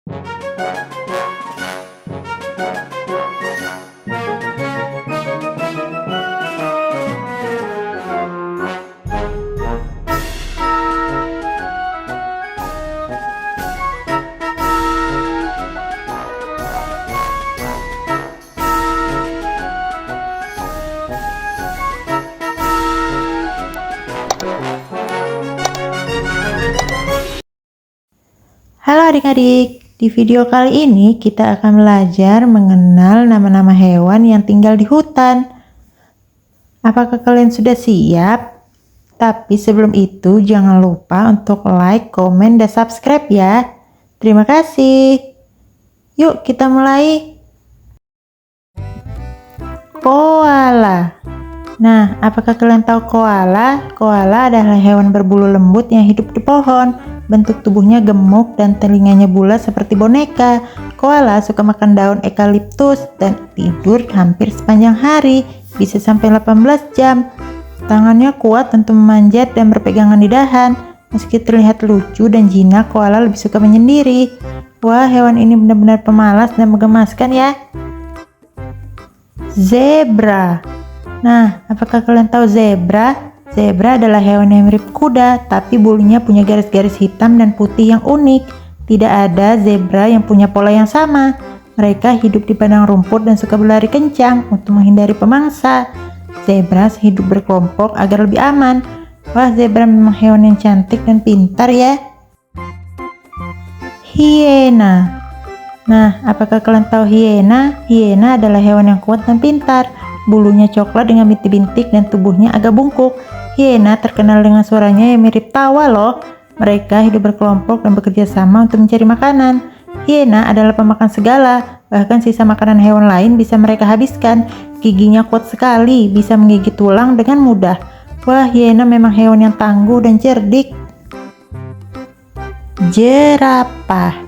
Halo adik-adik, di video kali ini kita akan belajar mengenal nama-nama hewan yang tinggal di hutan. Apakah kalian sudah siap? Tapi sebelum itu jangan lupa untuk like, komen, dan subscribe ya. Terima kasih. Yuk kita mulai. Koala. Nah, apakah kalian tahu koala? Koala adalah hewan berbulu lembut yang hidup di pohon. Bentuk tubuhnya gemuk dan telinganya bulat seperti boneka. Koala suka makan daun eukaliptus dan tidur hampir sepanjang hari, bisa sampai 18 jam. Tangannya kuat untuk memanjat dan berpegangan di dahan. Meski terlihat lucu dan jinak, koala lebih suka menyendiri. Wah, hewan ini benar-benar pemalas dan menggemaskan ya. Zebra. Nah, apakah kalian tahu zebra? Zebra adalah hewan yang mirip kuda, tapi bulunya punya garis-garis hitam dan putih yang unik. Tidak ada zebra yang punya pola yang sama. Mereka hidup di padang rumput dan suka berlari kencang untuk menghindari pemangsa. Zebra hidup berkelompok agar lebih aman. Wah, zebra memang hewan yang cantik dan pintar ya. Hiena. Nah, apakah kalian tahu hiena? Hiena adalah hewan yang kuat dan pintar. Bulunya coklat dengan bintik-bintik dan tubuhnya agak bungkuk. Hiena terkenal dengan suaranya yang mirip tawa loh. Mereka hidup berkelompok dan bekerja sama untuk mencari makanan. Hiena adalah pemakan segala, bahkan sisa makanan hewan lain bisa mereka habiskan. Giginya kuat sekali, bisa menggigit tulang dengan mudah. Wah, hiena memang hewan yang tangguh dan cerdik. Jerapah.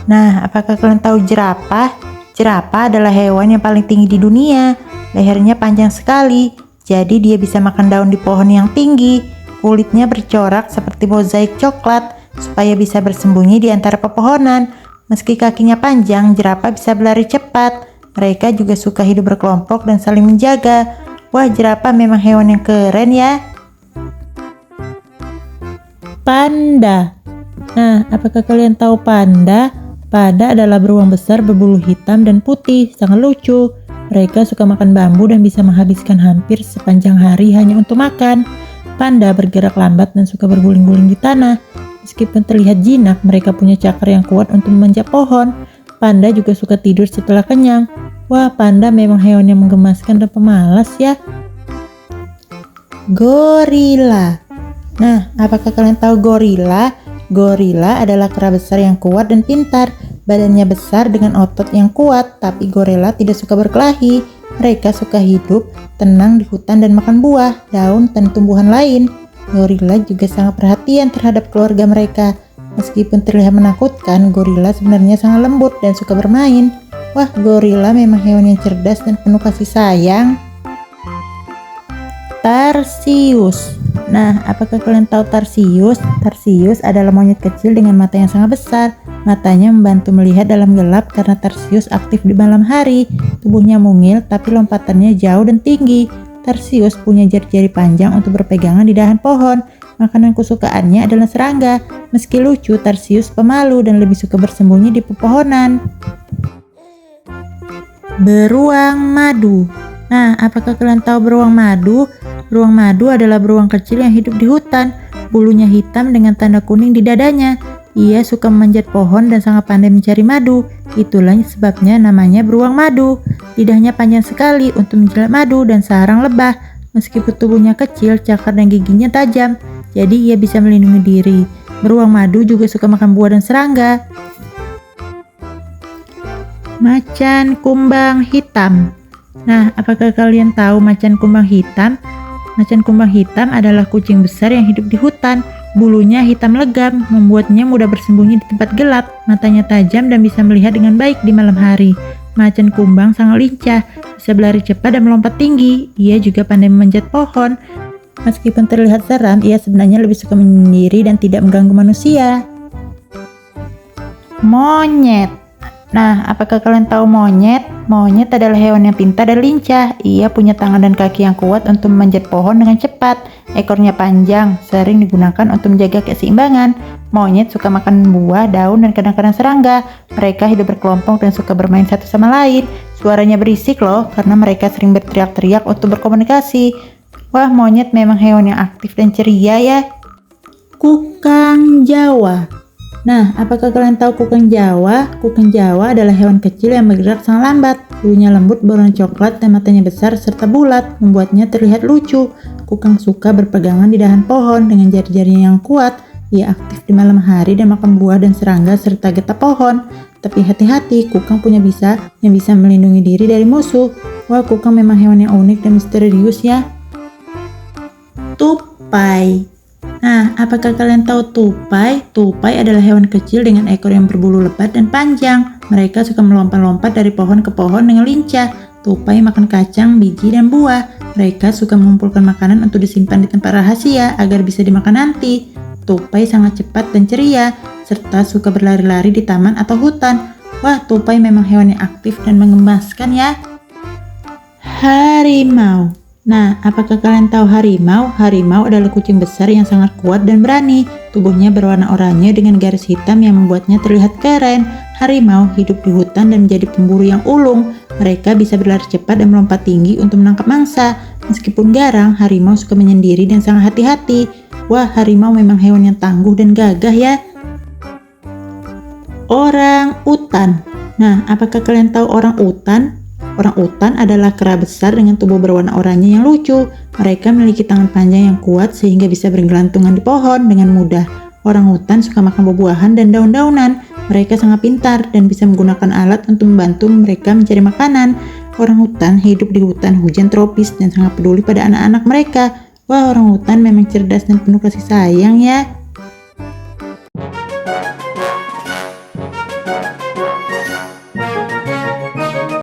Nah, apakah kalian tahu jerapah? Jerapah adalah hewan yang paling tinggi di dunia. Lehernya panjang sekali, jadi dia bisa makan daun di pohon yang tinggi. Kulitnya bercorak seperti mozaik coklat, supaya bisa bersembunyi di antara pepohonan. Meski kakinya panjang, jerapah bisa berlari cepat. Mereka juga suka hidup berkelompok dan saling menjaga. Wah, jerapah memang hewan yang keren ya. Panda. Nah, apakah kalian tahu panda? Panda adalah beruang besar berbulu hitam dan putih, sangat lucu. Mereka suka makan bambu dan bisa menghabiskan hampir sepanjang hari hanya untuk makan. Panda bergerak lambat dan suka berguling-guling di tanah. Meskipun terlihat jinak, mereka punya cakar yang kuat untuk memanjat pohon. Panda juga suka tidur setelah kenyang. Wah, panda memang hewan yang menggemaskan dan pemalas ya. Gorila. Nah, apakah kalian tahu gorila? Gorila adalah kera besar yang kuat dan pintar. Badannya besar dengan otot yang kuat, tapi gorila tidak suka berkelahi. Mereka suka hidup tenang di hutan dan makan buah, daun, dan tumbuhan lain. Gorila juga sangat perhatian terhadap keluarga mereka. Meskipun terlihat menakutkan, gorila sebenarnya sangat lembut dan suka bermain. Wah, gorila memang hewan yang cerdas dan penuh kasih sayang. Tarsius. Nah, apakah kalian tahu tarsius? Tarsius adalah monyet kecil dengan mata yang sangat besar. Matanya membantu melihat dalam gelap karena tarsius aktif di malam hari. Tubuhnya mungil tapi lompatannya jauh dan tinggi. Tarsius punya jari-jari panjang untuk berpegangan di dahan pohon. Makanan kesukaannya adalah serangga. Meski lucu, tarsius pemalu dan lebih suka bersembunyi di pepohonan. Beruang madu. Nah, apakah kalian tahu beruang madu? Beruang madu adalah beruang kecil yang hidup di hutan. Bulunya hitam dengan tanda kuning di dadanya. Ia suka memanjat pohon dan sangat pandai mencari madu. Itulah sebabnya namanya beruang madu. Lidahnya panjang sekali untuk menjilat madu dan sarang lebah. Meskipun tubuhnya kecil, cakar dan giginya tajam, jadi ia bisa melindungi diri. Beruang madu juga suka makan buah dan serangga. Macan kumbang hitam. Nah, apakah kalian tahu macan kumbang hitam? Macan kumbang hitam adalah kucing besar yang hidup di hutan. Bulunya hitam legam, membuatnya mudah bersembunyi di tempat gelap. Matanya tajam dan bisa melihat dengan baik di malam hari. Macan kumbang sangat lincah, bisa berlari cepat dan melompat tinggi. Ia juga pandai memanjat pohon. Meskipun terlihat seram, ia sebenarnya lebih suka menyendiri dan tidak mengganggu manusia. Monyet. Nah, apakah kalian tahu monyet? Monyet adalah hewan yang pintar dan lincah. Ia punya tangan dan kaki yang kuat untuk memanjat pohon dengan cepat. Ekornya panjang, sering digunakan untuk menjaga keseimbangan. Monyet suka makan buah, daun, dan kadang-kadang serangga. Mereka hidup berkelompok dan suka bermain satu sama lain. Suaranya berisik loh, karena mereka sering berteriak-teriak untuk berkomunikasi. Wah, monyet memang hewan yang aktif dan ceria ya. Kukang Jawa. Nah, apakah kalian tahu kukang Jawa? Kukang Jawa adalah hewan kecil yang bergerak sangat lambat. Bulunya lembut, berwarna coklat, dan matanya besar serta bulat, membuatnya terlihat lucu. Kukang suka berpegangan di dahan pohon dengan jari-jarinya yang kuat. Ia aktif di malam hari dan makan buah dan serangga serta getah pohon. Tapi hati-hati, kukang punya bisa yang bisa melindungi diri dari musuh. Wah, kukang memang hewan yang unik dan misterius ya. Tupai. Nah, apakah kalian tahu tupai? Tupai adalah hewan kecil dengan ekor yang berbulu lebat dan panjang. Mereka suka melompat-lompat dari pohon ke pohon dengan lincah. Tupai makan kacang, biji, dan buah. Mereka suka mengumpulkan makanan untuk disimpan di tempat rahasia agar bisa dimakan nanti. Tupai sangat cepat dan ceria, serta suka berlari-lari di taman atau hutan. Wah, tupai memang hewan yang aktif dan mengemaskan ya. Harimau. Nah, apakah kalian tahu harimau? Harimau adalah kucing besar yang sangat kuat dan berani. Tubuhnya berwarna oranye dengan garis hitam yang membuatnya terlihat keren. Harimau hidup di hutan dan menjadi pemburu yang ulung. Mereka bisa berlari cepat dan melompat tinggi untuk menangkap mangsa. Meskipun garang, harimau suka menyendiri dan sangat hati-hati. Wah, harimau memang hewan yang tangguh dan gagah ya. Orang utan. Nah, apakah kalian tahu orang utan? Orang utan adalah kera besar dengan tubuh berwarna oranye yang lucu. Mereka memiliki tangan panjang yang kuat sehingga bisa bergelantungan di pohon dengan mudah. Orang utan suka makan buah-buahan dan daun-daunan. Mereka sangat pintar dan bisa menggunakan alat untuk membantu mereka mencari makanan. Orang utan hidup di hutan hujan tropis dan sangat peduli pada anak-anak mereka. Wah, orang utan memang cerdas dan penuh kasih sayang ya.